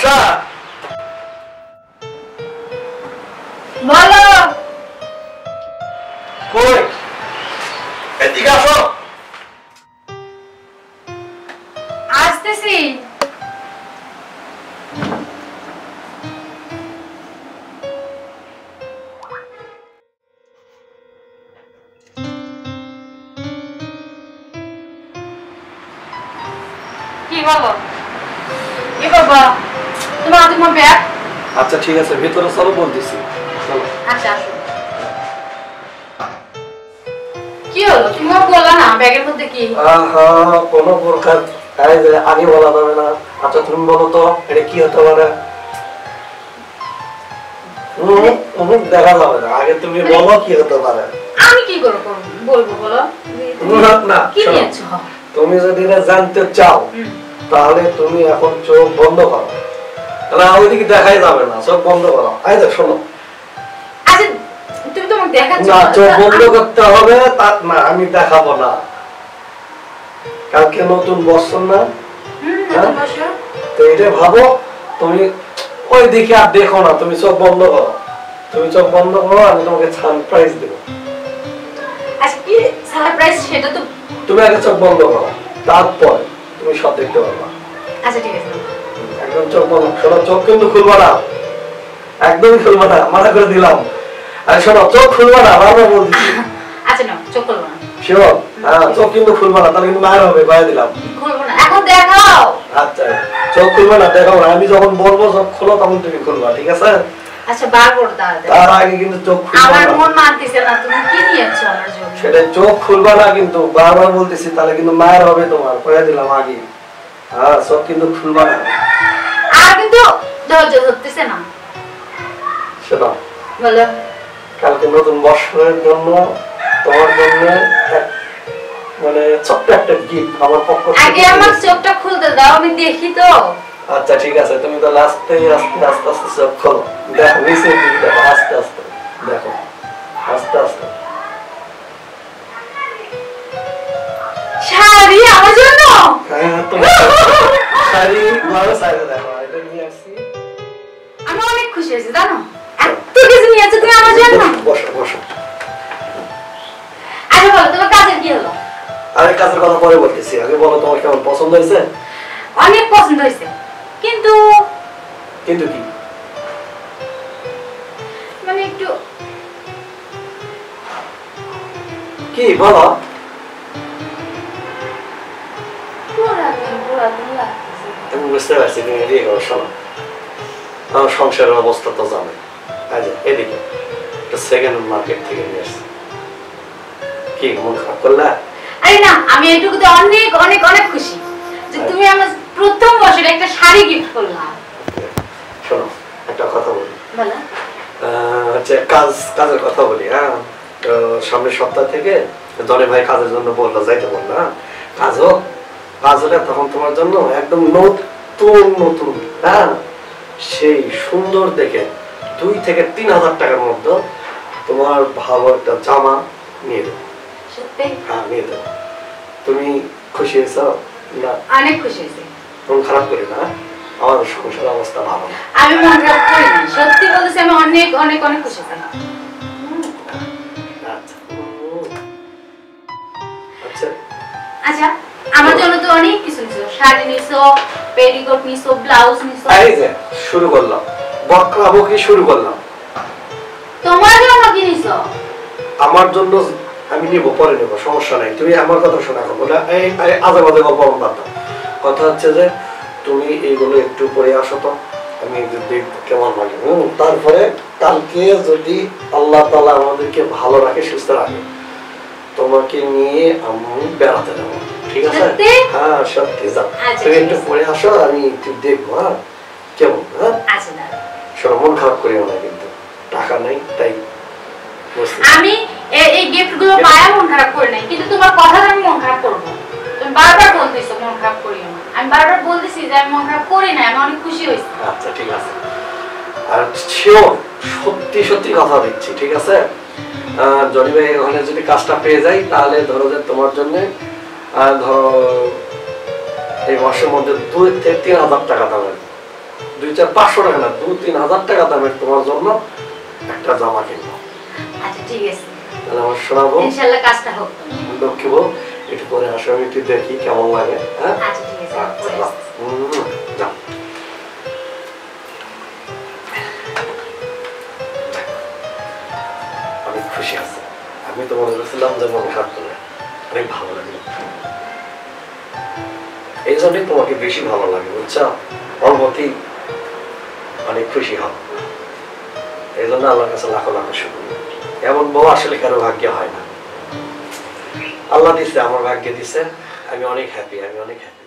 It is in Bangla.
বর্ষা বলো কই এদিকে আসো আসতেছি কি বলো কি বাবা তোমার ব্যাগ আচ্ছা ঠিক আছে ভিতরে চলো বলতেছি চলো আচ্ছা আসো কি হলো তুমি বললা না ব্যাগের মধ্যে কি আহা কোন প্রকার এই যে আগে বলা যাবে না আচ্ছা তুমি বলো তো এটা কি হতে পারে দেখা যাবে না আগে তুমি বলো কি হতে পারে আমি কি করব বলবো বলো না কি নিয়েছো তুমি যদি এটা জানতে চাও তাহলে তুমি এখন চোখ বন্ধ করো না ওইদিকে দেখাই যাবে না চোখ বন্ধ করো এই যে শোনো আচ্ছা তুমি তো আমাকে দেখাচ্ছ না চোখ বন্ধ করতে হবে তা না আমি দেখাবো না কালকে নতুন বছর না নতুন বছর তো এটা ভাবো তুমি ওই দিকে আর দেখো না তুমি চোখ বন্ধ করো তুমি চোখ বন্ধ করো আমি তোমাকে সারপ্রাইজ দেব আচ্ছা কি সারপ্রাইজ সেটা তো তুমি আগে চোখ বন্ধ করো তারপর তুমি সব দেখতে পারবা আচ্ছা ঠিক আছে একদম চোখ বন্ধ শোনো চোখ কিন্তু খুলবা না একদমই খুলবা না মানা করে দিলাম আর শোনো চোখ খুলবা না বারবার বলছি আচ্ছা না চোখ খুলবো না শোনো হ্যাঁ চোখ কিন্তু খুলবা না তাহলে কিন্তু মায়ের হবে বাইরে দিলাম খুলবো না এখন দেখাও আচ্ছা চোখ খুলবা না দেখো আমি যখন বলবো চোখ খোলো তখন তুমি খুলবা ঠিক আছে আচ্ছা বার করো তাহলে তার আগে কিন্তু চোখ খুলবা আমার না মন মানতেছে না তুমি কি নিয়েছো আমার জন্য সেটা চোখ খুলবা না কিন্তু বারবার বলতেছি তাহলে কিন্তু মায়ের হবে তোমার কয়ে দিলাম আগে হ্যাঁ চোখ কিন্তু খুলবা না আর কিন্তু ধৈর্য ধরতেছে না শোনো বলো কালকে নতুন বছরের জন্য তোমার জন্য মানে ছোট্ট একটা গিফট আমার পক্ষ থেকে আগে আমার চোখটা খুলতে দাও আমি দেখি তো আচ্ছা ঠিক আছে তুমি তো আস্তে আস্তে আস্তে আস্তে চোখ খোলো দেখো নিচের দিকে দেখো আস্তে আস্তে দেখো আস্তে আস্তে শাড়ি আমার জন্য হ্যাঁ তোমার শাড়ি ভালো সাইজে দেখো এটা নিয়ে আসছি আমি অনেক খুশি হয়েছি জানো এত কিছু নিয়েছো তুমি আমার জন্য বসো বসো আরে বলো তোমার কাজের কি হলো আরে কাজের কথা পরে বলতেছি আগে বলো তোমার কেমন পছন্দ হয়েছে অনেক পছন্দ হয়েছে কিন্তু কিন্তু কি মানে একটু কি বলো পুরাতন লাগতেছে আমি বুঝতে পারছি তুমি এদিকে করো শোনো আমার সংসারের অবস্থা তো জানো এদিকে একটা সেকেন্ড মার্কেট থেকে নিয়ে আসছি কি মন খারাপ করলা আরে না আমি এইটুকুতে অনেক অনেক অনেক খুশি যে তুমি আমার প্রথম বছরে একটা শাড়ি গিফট করলা শোনো একটা কথা বলি বলো হচ্ছে কাজের কথা বলি হ্যাঁ তো সামনের সপ্তাহ থেকে দরে ভাই কাজের জন্য বললো যাইতে বললো হ্যাঁ কাজ হলে তখন তোমার জন্য একদম নতুন নতুন হ্যাঁ সেই সুন্দর দেখে 2 থেকে 3,000 টাকার মধ্যে তোমার ভালো একটা জামা নিয়ে দেবো সত্যি হ্যাঁ নিয়ে দেবো তুমি খুশি হয়েছ না অনেক খুশি হয়েছি মন খারাপ করি না আমার সংসার অবস্থা ভালো না আমি মন খারাপ করি না সত্যি বলতেছি আমি অনেক অনেক অনেক খুশি হয়েছি আচ্ছা আচ্ছা আচ্ছা আমার জন্য তো অনেক কিছু নিছো শাড়ি নিছো পেটিকোট নিছো ব্লাউজ নিছো এই যে শুরু করলাম বকরাবকি শুরু করলাম তোমার জন্য কি নিছো আমার জন্য আমি নিব পরে নেব সমস্যা নাই তুমি আমার কথা শোনা এখন বলে এই আজে বাজে গল্প বাদ দাও কথা হচ্ছে যে তুমি এইগুলো একটু পরে আসো তো আমি দেখব কেমন লাগে তারপরে কালকে যদি আল্লাহ তাআলা আমাদেরকে ভালো রাখে সুস্থ রাখে তোমাকে নিয়ে আমি বেড়াতে যাবো ঠিক আছে হ্যাঁ সত্যি যাও তুমি একটু পরে আসো আমি একটু দেখবো হ্যাঁ কেমন হ্যাঁ আচ্ছা দাদা শোনো মন খারাপ করিও না কিন্তু টাকা নাই তাই আমি এই গিফট গুলো পায়া মন খারাপ করে নাই কিন্তু তোমার কথাতে আমি মন খারাপ করব তুমি বারবার বলতেছো মন খারাপ করিও না আমি বারবার বলতেছি যে আমি মন খারাপ করি না আমি অনেক খুশি হইছি আচ্ছা ঠিক আছে আর শিওর সত্যি সত্যি কথা দিচ্ছি ঠিক আছে জনি ভাই ওখানে যদি কাজটা পেয়ে যাই তাহলে ধরো যে তোমার জন্য ধরো এই মাসের মধ্যে 2 থেকে 3,000 টাকা দামের 2-4-500 টাকা না, 2-3 হাজার টাকা দামের তোমার জন্য একটা জামা কিনবো। আচ্ছা ঠিক আছে, তাহলে আমার শোনাবো ইনশাআল্লাহ কাজটা হোক। লক্ষ্মী বউ, একটু পরে আসো, আমি একটু দেখি কেমন লাগে। হ্যাঁ আচ্ছা ঠিক আছে, আচ্ছা, পরে যাও। আসতেছি। যাও। আমি খুশি আছি, আমি তো মনে করছিলাম যে মন খারাপ করে, অনেক ভালো লাগে, এই জন্যই তোমাকে বেশি ভালো লাগে, বুঝছো? অল্পতেই অনেক খুশি হও, এই জন্য আল্লাহর কাছে লাখো লাখো শুকরিয়া। এমন বউ আসলে কারো ভাগ্যে হয় না, আল্লাহ দিচ্ছে, আমার ভাগ্যে দিচ্ছে, আমি অনেক হ্যাপি, আমি অনেক হ্যাপি।